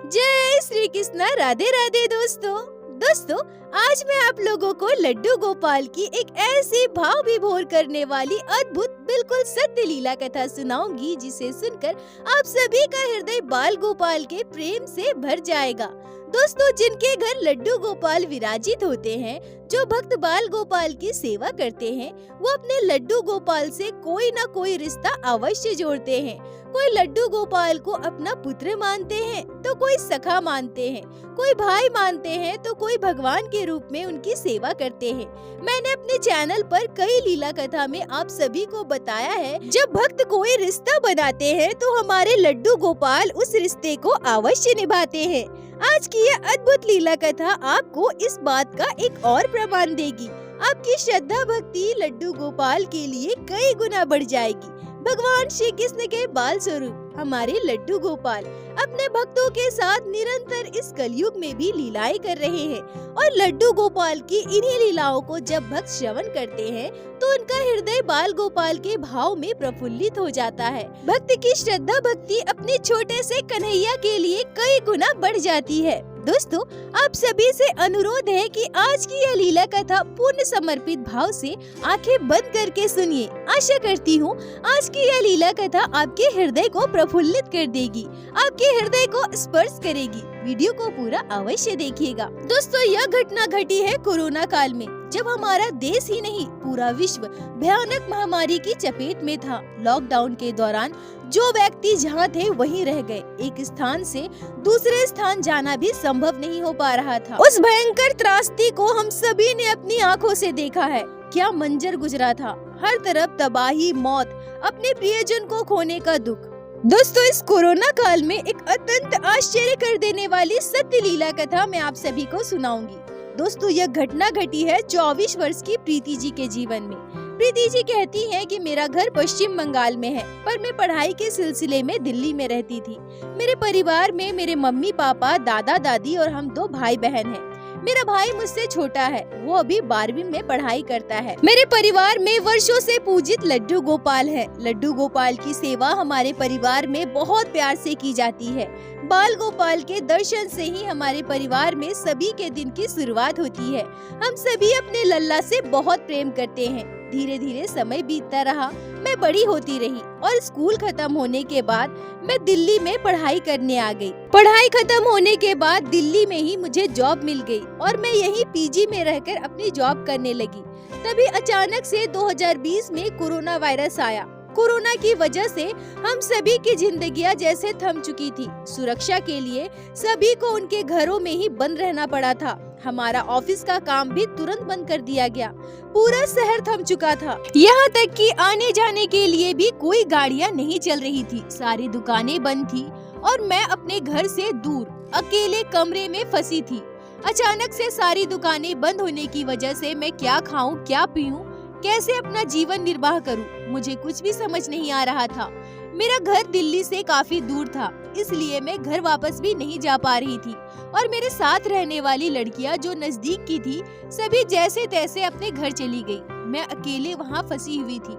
जय श्री कृष्ण। राधे राधे दोस्तों, आज मैं आप लोगों को लड्डू गोपाल की एक ऐसी भाव विभोर करने वाली अद्भुत बिल्कुल सत्य लीला कथा सुनाऊंगी जिसे सुनकर आप सभी का हृदय बाल गोपाल के प्रेम से भर जाएगा। दोस्तों, जिनके घर लड्डू गोपाल विराजित होते हैं, जो भक्त बाल गोपाल की सेवा करते हैं, वो अपने लड्डू गोपाल से कोई न कोई रिश्ता अवश्य जोड़ते हैं। कोई लड्डू गोपाल को अपना पुत्र मानते हैं, तो कोई सखा मानते हैं, कोई भाई मानते हैं, तो कोई भगवान के रूप में उनकी सेवा करते हैं। मैंने अपने चैनल पर कई लीला कथा में आप सभी को बताया है, जब भक्त कोई रिश्ता बनाते हैं तो हमारे लड्डू गोपाल उस रिश्ते को अवश्य निभाते हैं। आज की यह अद्भुत लीला कथा आपको इस बात का एक और प्रमाण देगी। आपकी श्रद्धा भक्ति लड्डू गोपाल के लिए कई गुना बढ़ जाएगी। भगवान श्री कृष्ण के बाल स्वरूप हमारे लड्डू गोपाल अपने भक्तों के साथ निरंतर इस कलयुग में भी लीलाएं कर रहे हैं और लड्डू गोपाल की इन्हीं लीलाओं को जब भक्त श्रवण करते हैं तो उनका हृदय बाल गोपाल के भाव में प्रफुल्लित हो जाता है। भक्त की श्रद्धा भक्ति अपने छोटे से कन्हैया के लिए कई गुना बढ़ जाती है। दोस्तों, आप सभी से अनुरोध है कि आज की यह लीला कथा पूर्ण समर्पित भाव से आंखें बंद करके सुनिए। आशा करती हूँ आज की यह लीला कथा आपके हृदय को प्रफुल्लित कर देगी, आपके हृदय को स्पर्श करेगी। वीडियो को पूरा अवश्य देखिएगा। दोस्तों, यह घटना घटी है कोरोना काल में, जब हमारा देश ही नहीं पूरा विश्व भयानक महामारी की चपेट में था। लॉकडाउन के दौरान जो व्यक्ति जहां थे वहीं रह गए। एक स्थान से दूसरे स्थान जाना भी संभव नहीं हो पा रहा था। उस भयंकर त्रासदी को हम सभी ने अपनी आंखों से देखा है। क्या मंजर गुजरा था, हर तरफ तबाही, मौत, अपने प्रियजन को खोने का दुख। दोस्तों, इस कोरोना काल में एक अत्यंत आश्चर्य कर देने वाली सत्य लीला कथा मैं आप सभी को सुनाऊंगी। दोस्तों, यह घटना घटी है 24 वर्ष की प्रीति जी के जीवन में। प्रीति जी कहती हैं कि मेरा घर पश्चिम बंगाल में है, पर मैं पढ़ाई के सिलसिले में दिल्ली में रहती थी। मेरे परिवार में मेरे मम्मी पापा, दादा दादी और हम 2 भाई बहन हैं। मेरा भाई मुझसे छोटा है, वो अभी 12वीं में पढ़ाई करता है। मेरे परिवार में वर्षों से पूजित लड्डू गोपाल है। लड्डू गोपाल की सेवा हमारे परिवार में बहुत प्यार से की जाती है। बाल गोपाल के दर्शन से ही हमारे परिवार में सभी के दिन की शुरुआत होती है। हम सभी अपने लल्ला से बहुत प्रेम करते हैं। धीरे धीरे समय बीतता रहा, मैं बड़ी होती रही और स्कूल खत्म होने के बाद मैं दिल्ली में पढ़ाई करने आ गई। पढ़ाई खत्म होने के बाद दिल्ली में ही मुझे जॉब मिल गई और मैं यही पीजी में रहकर अपनी जॉब करने लगी। तभी अचानक से 2020 में कोरोना वायरस आया। कोरोना की वजह से हम सभी की जिंदगियां जैसे थम चुकी थी। सुरक्षा के लिए सभी को उनके घरों में ही बंद रहना पड़ा था। हमारा ऑफिस का काम भी तुरंत बंद कर दिया गया। पूरा शहर थम चुका था, यहाँ तक कि आने जाने के लिए भी कोई गाड़ियाँ नहीं चल रही थी। सारी दुकानें बंद थी और मैं अपने घर से दूर अकेले कमरे में फंसी थी। अचानक से सारी दुकानें बंद होने की वजह से मैं क्या खाऊं, क्या पीऊं, कैसे अपना जीवन निर्वाह करूं, मुझे कुछ भी समझ नहीं आ रहा था। मेरा घर दिल्ली से काफी दूर था, इसलिए मैं घर वापस भी नहीं जा पा रही थी और मेरे साथ रहने वाली लड़कियां जो नजदीक की थी, सभी जैसे तैसे अपने घर चली गई। मैं अकेले वहां फंसी हुई थी।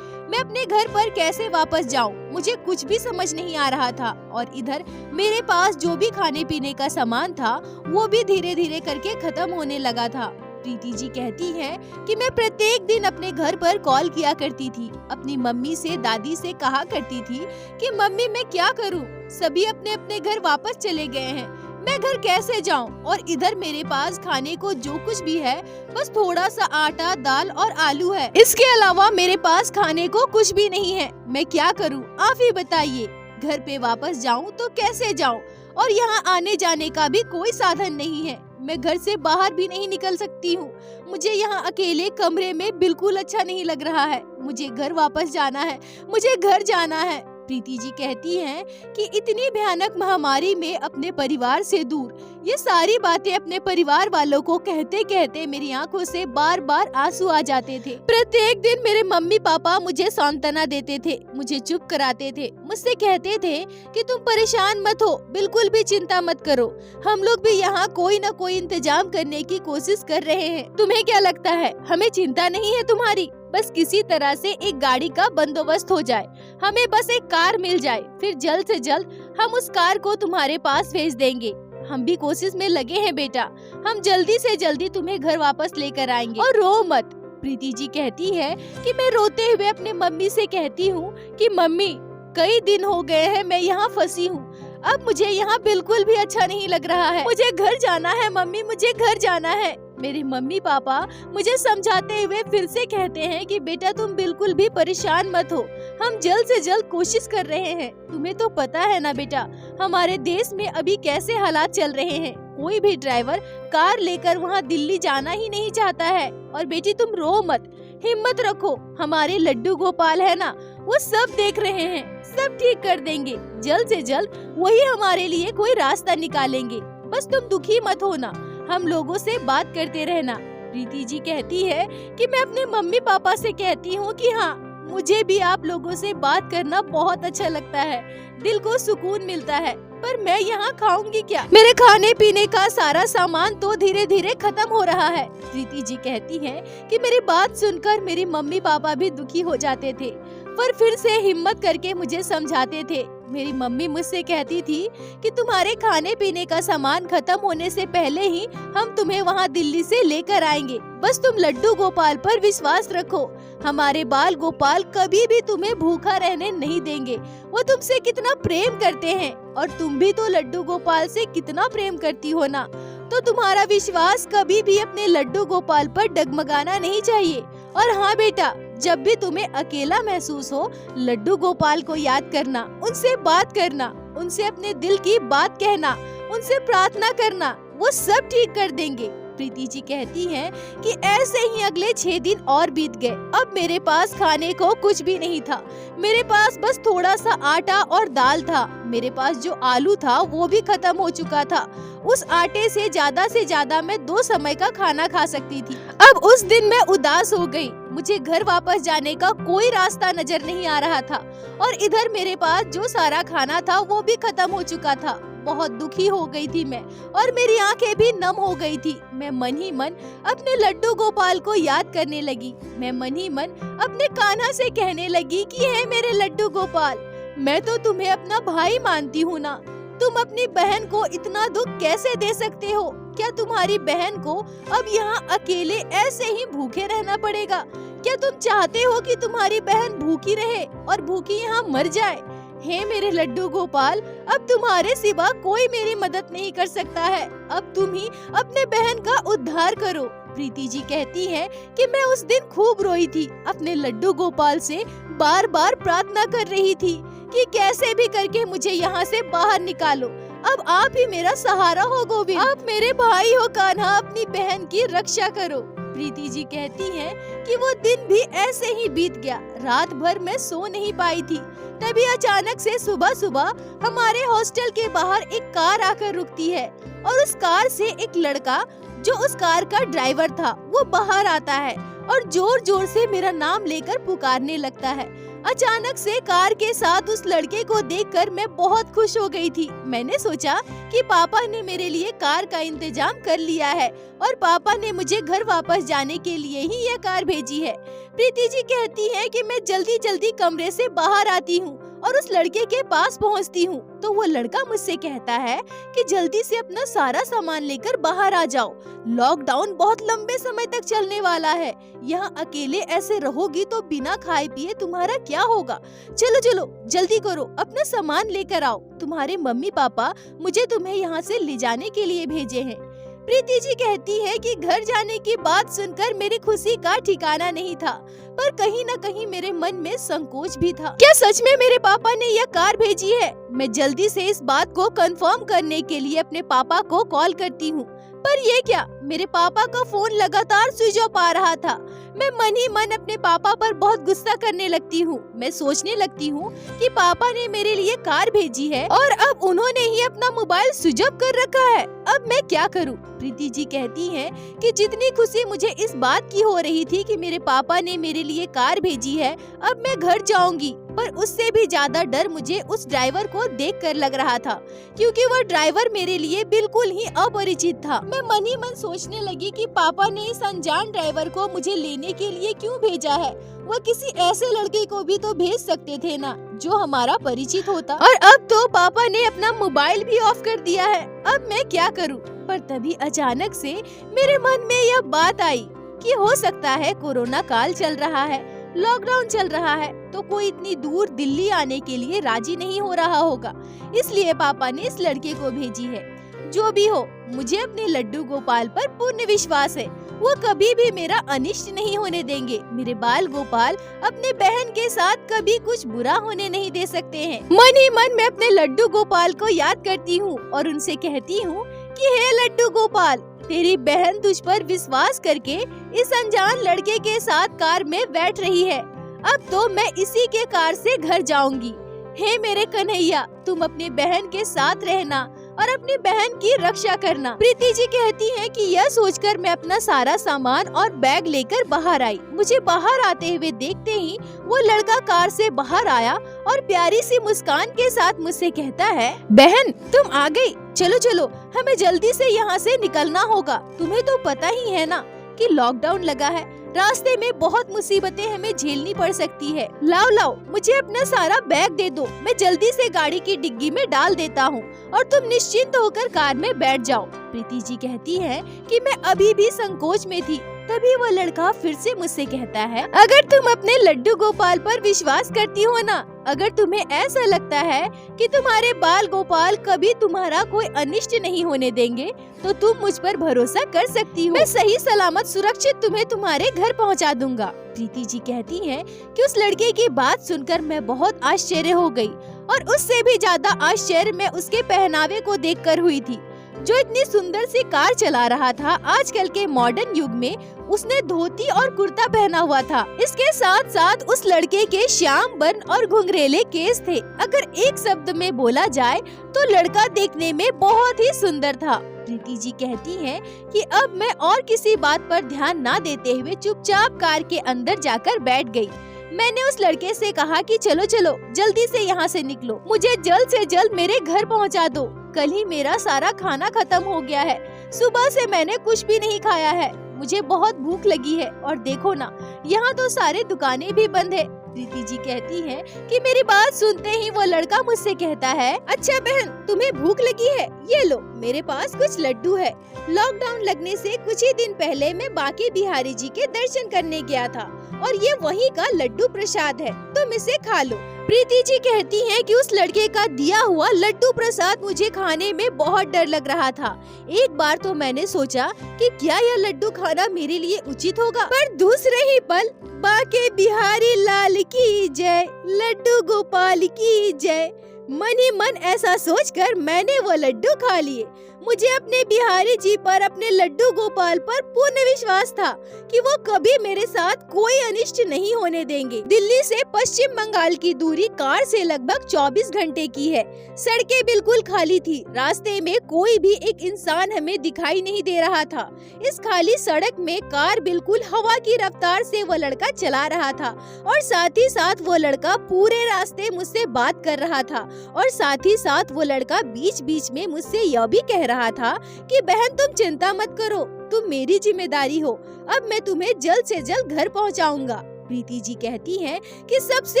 मैं अपने घर पर कैसे वापस जाऊं, मुझे कुछ भी समझ नहीं आ रहा था। और इधर मेरे पास जो भी खाने पीने का सामान था, वो भी धीरे धीरे करके खत्म होने लगा था। प्रीति जी कहती हैं कि मैं प्रत्येक दिन अपने घर पर कॉल किया करती थी। अपनी मम्मी से, दादी से कहा करती थी कि मम्मी मैं क्या करूं, सभी अपने अपने घर वापस चले गए हैं, मैं घर कैसे जाऊं। और इधर मेरे पास खाने को जो कुछ भी है बस थोड़ा सा आटा, दाल और आलू है। इसके अलावा मेरे पास खाने को कुछ भी नहीं है। मैं क्या करूं, आप ही बताइए। घर पे वापस जाऊं तो कैसे जाऊं, और यहाँ आने जाने का भी कोई साधन नहीं है। मैं घर से बाहर भी नहीं निकल सकती हूँ। मुझे यहाँ अकेले कमरे में बिल्कुल अच्छा नहीं लग रहा है। मुझे घर वापस जाना है, मुझे घर जाना है। प्रीति जी कहती हैं कि इतनी भयानक महामारी में अपने परिवार से दूर, ये सारी बातें अपने परिवार वालों को कहते कहते मेरी आंखों से बार बार आंसू आ जाते थे। प्रत्येक दिन मेरे मम्मी पापा मुझे सांत्वना देते थे, मुझे चुप कराते थे, मुझसे कहते थे कि तुम परेशान मत हो, बिल्कुल भी चिंता मत करो, हम लोग भी यहाँ कोई न कोई इंतजाम करने की कोशिश कर रहे हैं। तुम्हें क्या लगता है हमें चिंता नहीं है तुम्हारी? बस किसी तरह से एक गाड़ी का बंदोबस्त हो जाए, हमें बस एक कार मिल जाए, फिर जल्द से जल्द हम उस कार को तुम्हारे पास भेज देंगे। हम भी कोशिश में लगे हैं बेटा, हम जल्दी से जल्दी तुम्हें घर वापस लेकर आएंगे और रो मत। प्रीति जी कहती है कि मैं रोते हुए अपने मम्मी से कहती हूँ कि मम्मी, कई दिन हो गए हैं मैं यहाँ फंसी हूँ, अब मुझे यहाँ बिल्कुल भी अच्छा नहीं लग रहा है, मुझे घर जाना है मम्मी, मुझे घर जाना है। मेरे मम्मी पापा मुझे समझाते हुए फिर से कहते हैं कि बेटा तुम बिल्कुल भी परेशान मत हो, हम जल्द से जल्द कोशिश कर रहे हैं। तुम्हें तो पता है ना बेटा, हमारे देश में अभी कैसे हालात चल रहे हैं, कोई भी ड्राइवर कार लेकर वहाँ दिल्ली जाना ही नहीं चाहता है। और बेटी तुम रो मत, हिम्मत रखो, हमारे लड्डू गोपाल है ना, वो सब देख रहे हैं, सब ठीक कर देंगे, जल्द से जल्द वही हमारे लिए कोई रास्ता निकालेंगे, बस तुम दुखी मत होना, हम लोगों से बात करते रहना। प्रीति जी कहती है कि मैं अपने मम्मी पापा से कहती हूँ कि हाँ, मुझे भी आप लोगों से बात करना बहुत अच्छा लगता है, दिल को सुकून मिलता है, पर मैं यहाँ खाऊंगी क्या, मेरे खाने पीने का सारा सामान तो धीरे धीरे खत्म हो रहा है। प्रीति जी कहती है कि मेरी बात सुनकर मेरे मम्मी पापा भी दुखी हो जाते थे, पर फिर से हिम्मत करके मुझे समझाते थे। मेरी मम्मी मुझसे कहती थी कि तुम्हारे खाने पीने का सामान खत्म होने से पहले ही हम तुम्हें वहाँ दिल्ली से लेकर आएंगे, बस तुम लड्डू गोपाल पर विश्वास रखो, हमारे बाल गोपाल कभी भी तुम्हें भूखा रहने नहीं देंगे, वो तुमसे कितना प्रेम करते हैं और तुम भी तो लड्डू गोपाल से कितना प्रेम करती हो ना, तो तुम्हारा विश्वास कभी भी अपने लड्डू गोपाल पर डगमगाना नहीं चाहिए। और हाँ बेटा, जब भी तुम्हें अकेला महसूस हो, लड्डू गोपाल को याद करना, उनसे बात करना, उनसे अपने दिल की बात कहना, उनसे प्रार्थना करना, वो सब ठीक कर देंगे। प्रीति जी कहती हैं कि ऐसे ही अगले 6 दिन और बीत गए। अब मेरे पास खाने को कुछ भी नहीं था, मेरे पास बस थोड़ा सा आटा और दाल था, मेरे पास जो आलू था वो भी खत्म हो चुका था। उस आटे से ज्यादा मैं 2 समय का खाना खा सकती थी। अब उस दिन मैं उदास हो गई, मुझे घर वापस जाने का कोई रास्ता नजर नहीं आ रहा था और इधर मेरे पास जो सारा खाना था वो भी खत्म हो चुका था। बहुत दुखी हो गई थी मैं और मेरी आंखें भी नम हो गई थी। मैं मन ही मन अपने लड्डू गोपाल को याद करने लगी। मैं मन ही मन अपने कान्हा से कहने लगी कि हे मेरे लड्डू गोपाल, मैं तो तुम्हें अपना भाई मानती हूँ ना, तुम अपनी बहन को इतना दुख कैसे दे सकते हो? क्या तुम्हारी बहन को अब यहाँ अकेले ऐसे ही भूखे रहना पड़ेगा? क्या तुम चाहते हो कि तुम्हारी बहन भूखी रहे और भूखी यहाँ मर जाए? हे मेरे लड्डू गोपाल, अब तुम्हारे सिवा कोई मेरी मदद नहीं कर सकता है, अब तुम ही अपने बहन का उद्धार करो। प्रीति जी कहती है कि मैं उस दिन खूब रोई थी, अपने लड्डू गोपाल से बार बार प्रार्थना कर रही थी कि कैसे भी करके मुझे यहाँ से बाहर निकालो। अब आप ही मेरा सहारा हो गोविंद, आप मेरे भाई हो कान्हा, अपनी बहन की रक्षा करो। प्रीति जी कहती हैं कि वो दिन भी ऐसे ही बीत गया, रात भर मैं सो नहीं पाई थी। तभी अचानक से सुबह सुबह हमारे हॉस्टल के बाहर एक कार आकर रुकती है और उस कार से एक लड़का, जो उस कार का ड्राइवर था, वो बाहर आता है और जोर जोर से मेरा नाम लेकर पुकारने लगता है। अचानक से कार के साथ उस लड़के को देखकर मैं बहुत खुश हो गई थी। मैंने सोचा कि पापा ने मेरे लिए कार का इंतजाम कर लिया है और पापा ने मुझे घर वापस जाने के लिए ही यह कार भेजी है। प्रीति जी कहती है कि मैं जल्दी जल्दी कमरे से बाहर आती हूँ और उस लड़के के पास पहुँचती हूँ तो वो लड़का मुझसे कहता है कि जल्दी से अपना सारा सामान लेकर बाहर आ जाओ, लॉकडाउन बहुत लंबे समय तक चलने वाला है, यहाँ अकेले ऐसे रहोगी तो बिना खाए पिए तुम्हारा क्या होगा? चलो चलो जल्दी करो, अपना सामान लेकर आओ, तुम्हारे मम्मी पापा मुझे तुम्हें यहाँ से ले जाने के लिए भेजे हैं। प्रीति जी कहती है कि घर जाने की बात सुनकर मेरी खुशी का ठिकाना नहीं था, पर कहीं न कहीं मेरे मन में संकोच भी था। क्या सच में मेरे पापा ने यह कार भेजी है? मैं जल्दी से इस बात को कंफर्म करने के लिए अपने पापा को कॉल करती हूँ, पर ये क्या, मेरे पापा का फोन लगातार स्विच ऑफ आ रहा था। मैं मन ही मन अपने पापा पर बहुत गुस्सा करने लगती हूँ। मैं सोचने लगती हूँ कि पापा ने मेरे लिए कार भेजी है और अब उन्होंने ही अपना मोबाइल स्विच ऑफ कर रखा है, अब मैं क्या करूँ? प्रीति जी कहती हैं कि जितनी खुशी मुझे इस बात की हो रही थी कि मेरे पापा ने मेरे लिए कार भेजी है, अब मैं घर जाऊंगी, पर उससे भी ज्यादा डर मुझे उस ड्राइवर को देखकर लग रहा था, क्योंकि वो ड्राइवर मेरे लिए बिल्कुल ही अपरिचित था। मैं मन ही मन सोचने लगी कि पापा ने इस अनजान ड्राइवर को मुझे लेने के लिए क्यों भेजा है। वो किसी ऐसे लड़के को भी तो भेज सकते थे ना, जो हमारा परिचित होता। और अब तो पापा ने अपना मोबाइल भी ऑफ कर दिया है। अब मैं क्या करूं? पर तभी अचानक से मेरे मन में यह बात आई कि हो सकता है कोरोना काल चल रहा है, लॉकडाउन चल रहा है, तो कोई इतनी दूर दिल्ली आने के लिए राजी नहीं हो रहा होगा, इसलिए पापा ने इस लड़के को भेजी है। जो भी हो, मुझे अपने लड्डू गोपाल पर पूर्ण विश्वास है। वो कभी भी मेरा अनिष्ट नहीं होने देंगे। मेरे बाल गोपाल अपने बहन के साथ कभी कुछ बुरा होने नहीं दे सकते हैं। मन ही मन मैं अपने लड्डू गोपाल को याद करती हूँ और उनसे कहती हूँ कि हे लड्डू गोपाल, तेरी बहन तुझ पर विश्वास करके इस अनजान लड़के के साथ कार में बैठ रही है। अब तो मैं इसी के कार से घर जाऊंगी। हे मेरे कन्हैया, तुम अपनी बहन के साथ रहना और अपनी बहन की रक्षा करना। प्रीति जी कहती हैं कि यह सोचकर मैं अपना सारा सामान और बैग लेकर बाहर आई। मुझे बाहर आते हुए देखते ही वो लड़का कार से बाहर आया और प्यारी सी मुस्कान के साथ मुझसे कहता है, बहन तुम आ गई, चलो चलो हमें जल्दी से यहाँ से निकलना होगा। तुम्हें तो पता ही है ना कि लॉकडाउन लगा है, रास्ते में बहुत मुसीबतें हमें झेलनी पड़ सकती है। लाओ लाओ, मुझे अपना सारा बैग दे दो, मैं जल्दी से गाड़ी की डिग्गी में डाल देता हूँ और तुम निश्चिंत होकर कार में बैठ जाओ। प्रीति जी कहती है कि मैं अभी भी संकोच में थी। तभी वो लड़का फिर से मुझसे कहता है, अगर तुम अपने लड्डू गोपाल पर विश्वास करती हो ना, अगर तुम्हें ऐसा लगता है कि तुम्हारे बाल गोपाल कभी तुम्हारा कोई अनिष्ट नहीं होने देंगे, तो तुम मुझ पर भरोसा कर सकती हो। मैं सही सलामत सुरक्षित तुम्हें तुम्हारे घर पहुंचा दूंगा। प्रीति जी कहती हैं कि उस लड़के की बात सुनकर मैं बहुत आश्चर्य हो गई और उससे भी ज्यादा आश्चर्य मैं उसके पहनावे को देखकर हुई थी। जो इतनी सुंदर सी कार चला रहा था, आजकल के मॉडर्न युग में उसने धोती और कुर्ता पहना हुआ था। इसके साथ साथ उस लड़के के श्याम बर्न और घुंघरेले केस थे। अगर एक शब्द में बोला जाए तो लड़का देखने में बहुत ही सुंदर था। प्रीति जी कहती हैं कि अब मैं और किसी बात पर ध्यान न देते हुए चुपचाप कार के अंदर जाकर बैठ गई। मैंने उस लड़के से कहा कि चलो चलो जल्दी से यहाँ से निकलो, मुझे जल्द से जल्द मेरे घर पहुँचा दो। कल ही मेरा सारा खाना खत्म हो गया है, सुबह से मैंने कुछ भी नहीं खाया है, मुझे बहुत भूख लगी है और देखो ना, यहाँ तो सारी दुकानें भी बंद है। प्रीति जी कहती हैं कि मेरी बात सुनते ही वो लड़का मुझसे कहता है, अच्छा बहन तुम्हें भूख लगी है, ये लो मेरे पास कुछ लड्डू है। लॉकडाउन लगने से कुछ ही दिन पहले मैं बांके बिहारी जी के दर्शन करने गया था और ये वहीं का लड्डू प्रसाद है, तुम इसे खा लो। प्रीति जी कहती हैं कि उस लड़के का दिया हुआ लड्डू प्रसाद मुझे खाने में बहुत डर लग रहा था। एक बार तो मैंने सोचा कि क्या यह लड्डू खाना मेरे लिए उचित होगा, पर दूसरे ही पल बांके बिहारी लाल की जय, लड्डू गोपाल की जय, मन ही मन ऐसा सोचकर मैंने वो लड्डू खा लिए। मुझे अपने बिहारी जी पर, अपने लड्डू गोपाल पर पूर्ण विश्वास था कि वो कभी मेरे साथ कोई अनिष्ट नहीं होने देंगे। दिल्ली से पश्चिम बंगाल की दूरी कार से लगभग 24 घंटे की है। सड़कें बिल्कुल खाली थी, रास्ते में कोई भी एक इंसान हमें दिखाई नहीं दे रहा था। इस खाली सड़क में कार बिल्कुल हवा की रफ्तार से वो लड़का चला रहा था और साथ ही साथ वो लड़का पूरे रास्ते मुझसे बात कर रहा था और साथ ही साथ वो लड़का बीच बीच में मुझसे यह भी कह रहा था कि बहन तुम चिंता मत करो, तुम मेरी जिम्मेदारी हो, अब मैं तुम्हें जल्द से जल्द घर पहुंचाऊंगा। प्रीति जी कहती हैं कि सबसे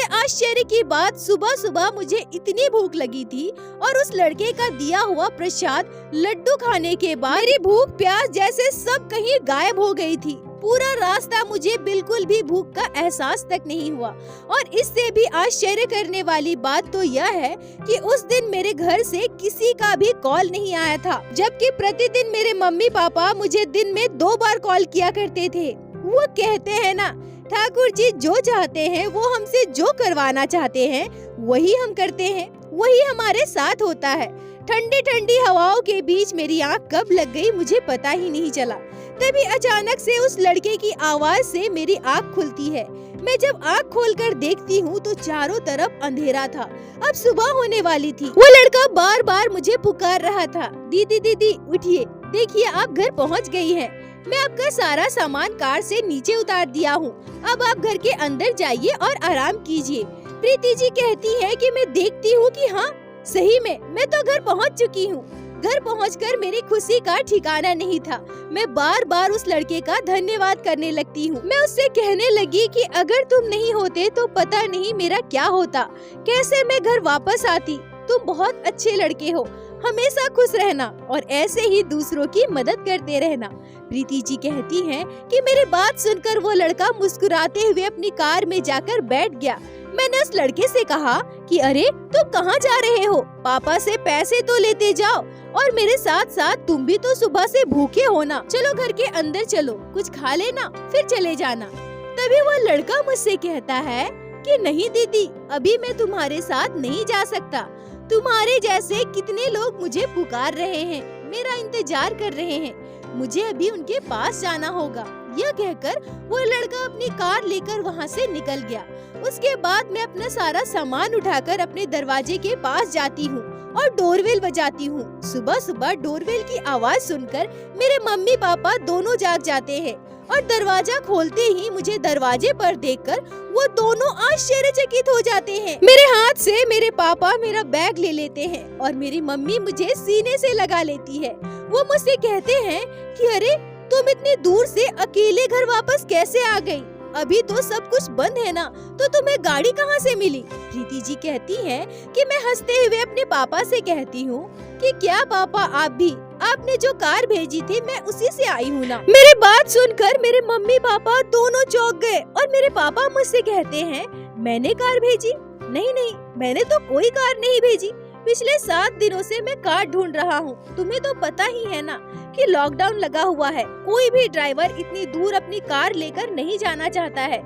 आश्चर्य की बात, सुबह सुबह मुझे इतनी भूख लगी थी और उस लड़के का दिया हुआ प्रसाद लड्डू खाने के बाद मेरी भूख प्यास जैसे सब कहीं गायब हो गई थी। पूरा रास्ता मुझे बिल्कुल भी भूख का एहसास तक नहीं हुआ। और इससे भी आश्चर्य करने वाली बात तो यह है कि उस दिन मेरे घर से किसी का भी कॉल नहीं आया था, जबकि प्रतिदिन मेरे मम्मी पापा मुझे दिन में 2 बार कॉल किया करते थे। वो कहते हैं ना, ठाकुर जी जो चाहते हैं वो हमसे जो करवाना चाहते हैं वही हम करते हैं, वही हमारे साथ होता है। ठंडी ठंडी हवाओं के बीच मेरी आँख कब लग गई मुझे पता ही नहीं चला। तभी अचानक से उस लड़के की आवाज से मेरी आँख खुलती है। मैं जब आँख खोलकर देखती हूँ तो चारों तरफ अंधेरा था, अब सुबह होने वाली थी। वो लड़का बार बार मुझे पुकार रहा था, दीदी दीदी उठिए, देखिए आप घर पहुँच गई हैं। मैं आपका सारा सामान कार से नीचे उतार दिया हूँ, अब आप घर के अंदर जाइए और आराम कीजिए। प्रीति जी कहती है कि मैं देखती हूँ कि हाँ सही में मैं तो घर पहुँच चुकी हूँ। घर पहुंचकर मेरी खुशी का ठिकाना नहीं था। मैं बार बार उस लड़के का धन्यवाद करने लगती हूँ। मैं उससे कहने लगी कि अगर तुम नहीं होते तो पता नहीं मेरा क्या होता, कैसे मैं घर वापस आती। तुम बहुत अच्छे लड़के हो, हमेशा खुश रहना और ऐसे ही दूसरों की मदद करते रहना। प्रीति जी कहती हैं कि मेरी बात सुनकर वो लड़का मुस्कुराते हुए अपनी कार में जाकर बैठ गया। मैंने उस लड़के से कहा कि अरे तुम कहाँ जा रहे हो? पापा से पैसे तो लेते जाओ और मेरे साथ साथ तुम भी तो सुबह से भूखे हो ना। चलो घर के अंदर चलो, कुछ खा लेना फिर चले जाना। तभी वो लड़का मुझसे कहता है कि नहीं दीदी, अभी मैं तुम्हारे साथ नहीं जा सकता। तुम्हारे जैसे कितने लोग मुझे पुकार रहे हैं, मेरा इंतजार कर रहे हैं, मुझे अभी उनके पास जाना होगा। यह कहकर वो लड़का अपनी कार लेकर वहाँ से निकल गया। उसके बाद मैं अपना सारा सामान उठाकर अपने दरवाजे के पास जाती हूँ और डोरबेल बजाती हूँ। सुबह सुबह डोरबेल की आवाज सुनकर मेरे मम्मी पापा दोनों जाग जाते हैं और दरवाजा खोलते ही मुझे दरवाजे पर देखकर वो दोनों आश्चर्यचकित हो जाते हैं। मेरे हाथ से मेरे पापा मेरा बैग ले लेते हैं और मेरी मम्मी मुझे सीने से लगा लेती है। वो मुझसे कहते हैं कि अरे तुम इतनी दूर से अकेले घर वापस कैसे आ गई? अभी तो सब कुछ बंद है ना, तो तुम्हें गाड़ी कहाँ से मिली? प्रीति जी कहती हैं कि मैं हंसते हुए अपने पापा से कहती हूँ कि क्या पापा आप भी, आपने जो कार भेजी थी मैं उसी से आई हूँ ना। मेरी बात सुनकर मेरे मम्मी पापा दोनों चौंक गए और मेरे पापा मुझसे कहते हैं मैंने कार भेजी? नहीं नहीं, मैंने तो कोई कार नहीं भेजी। पिछले 7 दिनों से मैं कार ढूंढ रहा हूँ। तुम्हें तो पता ही है ना कि लॉकडाउन लगा हुआ है, कोई भी ड्राइवर इतनी दूर अपनी कार लेकर नहीं जाना चाहता है।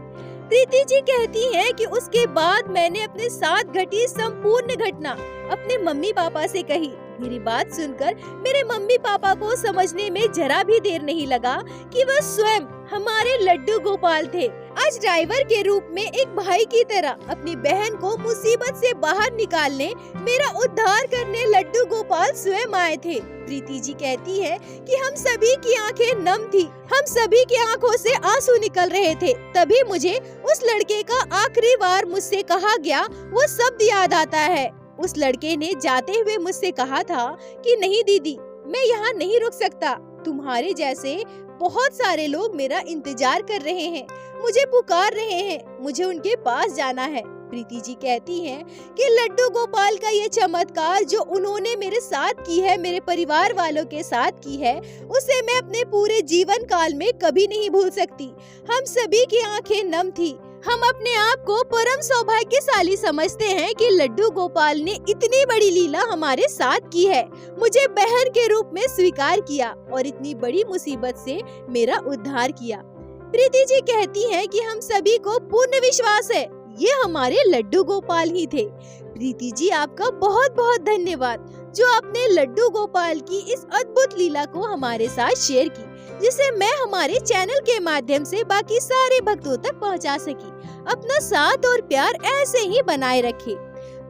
प्रीति जी कहती हैं कि उसके बाद मैंने अपने साथ घटी संपूर्ण घटना अपने मम्मी पापा से कही। मेरी बात सुनकर मेरे मम्मी पापा को समझने में जरा भी देर नहीं लगा कि वह स्वयं हमारे लड्डू गोपाल थे। आज ड्राइवर के रूप में एक भाई की तरह अपनी बहन को मुसीबत से बाहर निकालने, मेरा उद्धार करने लड्डू गोपाल स्वयं आए थे। प्रीति जी कहती है कि हम सभी की आंखें नम थी, हम सभी की आंखों से आंसू निकल रहे थे। तभी मुझे उस लड़के का आखिरी बार मुझसे कहा गया वो शब्द याद आता है। उस लड़के ने जाते हुए मुझसे कहा था कि नहीं दीदी, मैं यहाँ नहीं रुक सकता, तुम्हारे जैसे बहुत सारे लोग मेरा इंतजार कर रहे हैं, मुझे पुकार रहे हैं, मुझे उनके पास जाना है। प्रीति जी कहती हैं कि लड्डू गोपाल का ये चमत्कार जो उन्होंने मेरे साथ की है, मेरे परिवार वालों के साथ की है, उसे मैं अपने पूरे जीवन काल में कभी नहीं भूल सकती। हम सभी की आंखें नम थी। हम अपने आप को परम सौभाग्यशाली समझते हैं कि लड्डू गोपाल ने इतनी बड़ी लीला हमारे साथ की है, मुझे बहन के रूप में स्वीकार किया और इतनी बड़ी मुसीबत से मेरा उद्धार किया। प्रीति जी कहती हैं कि हम सभी को पूर्ण विश्वास है ये हमारे लड्डू गोपाल ही थे। प्रीति जी आपका बहुत बहुत धन्यवाद जो आपने लड्डू गोपाल की इस अद्भुत लीला को हमारे साथ शेयर की, जिसे मैं हमारे चैनल के माध्यम से बाकी सारे भक्तों तक पहुंचा सकी। अपना साथ और प्यार ऐसे ही बनाए रखें।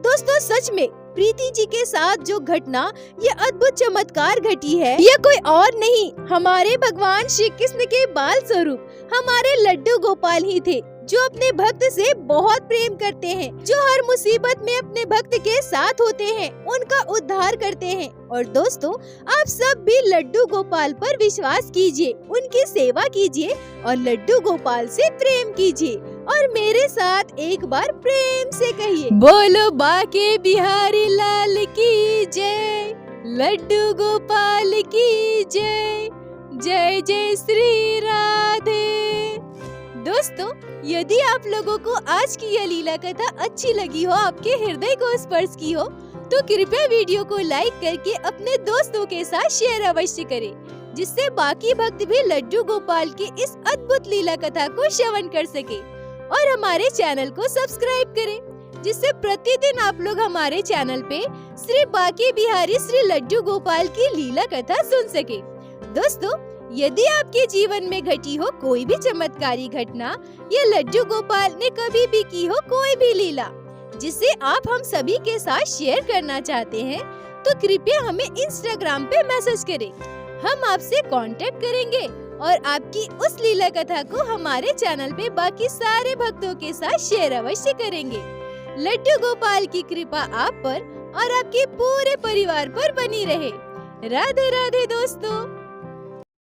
दोस्तों सच में प्रीति जी के साथ जो घटना, ये अद्भुत चमत्कार घटी है, यह कोई और नहीं हमारे भगवान श्री कृष्ण के बाल स्वरूप हमारे लड्डू गोपाल ही थे, जो अपने भक्त से बहुत प्रेम करते हैं, जो हर मुसीबत में अपने भक्त के साथ होते हैं, उनका उद्धार करते हैं। और दोस्तों आप सब भी लड्डू गोपाल पर विश्वास कीजिए, उनकी सेवा कीजिए और लड्डू गोपाल से प्रेम कीजिए। और मेरे साथ एक बार प्रेम से कहिए, बोलो बाके बिहारी लाल की जय, लड्डू गोपाल की जय, जय जय श्री राधे। दोस्तों यदि आप लोगों को आज की यह लीला कथा अच्छी लगी हो, आपके हृदय को स्पर्श की हो, तो कृपया वीडियो को लाइक करके अपने दोस्तों के साथ शेयर अवश्य करें, जिससे बाकी भक्त भी लड्डू गोपाल की इस अद्भुत लीला कथा को श्रवण कर सके। और हमारे चैनल को सब्सक्राइब करें, जिससे प्रतिदिन आप लोग हमारे चैनल पे श्री बाके बिहारी श्री लड्डू गोपाल की लीला कथा सुन सके। दोस्तों यदि आपके जीवन में घटी हो कोई भी चमत्कारी घटना, या लड्डू गोपाल ने कभी भी की हो कोई भी लीला, जिसे आप हम सभी के साथ शेयर करना चाहते हैं, तो कृपया हमें इंस्टाग्राम पे मैसेज करें। हम आपसे कांटेक्ट करेंगे और आपकी उस लीला कथा को हमारे चैनल पे बाकी सारे भक्तों के साथ शेयर अवश्य करेंगे। लड्डू गोपाल की कृपा आप पर और आपके पूरे परिवार पर बनी रहे। राधे राधे दोस्तों।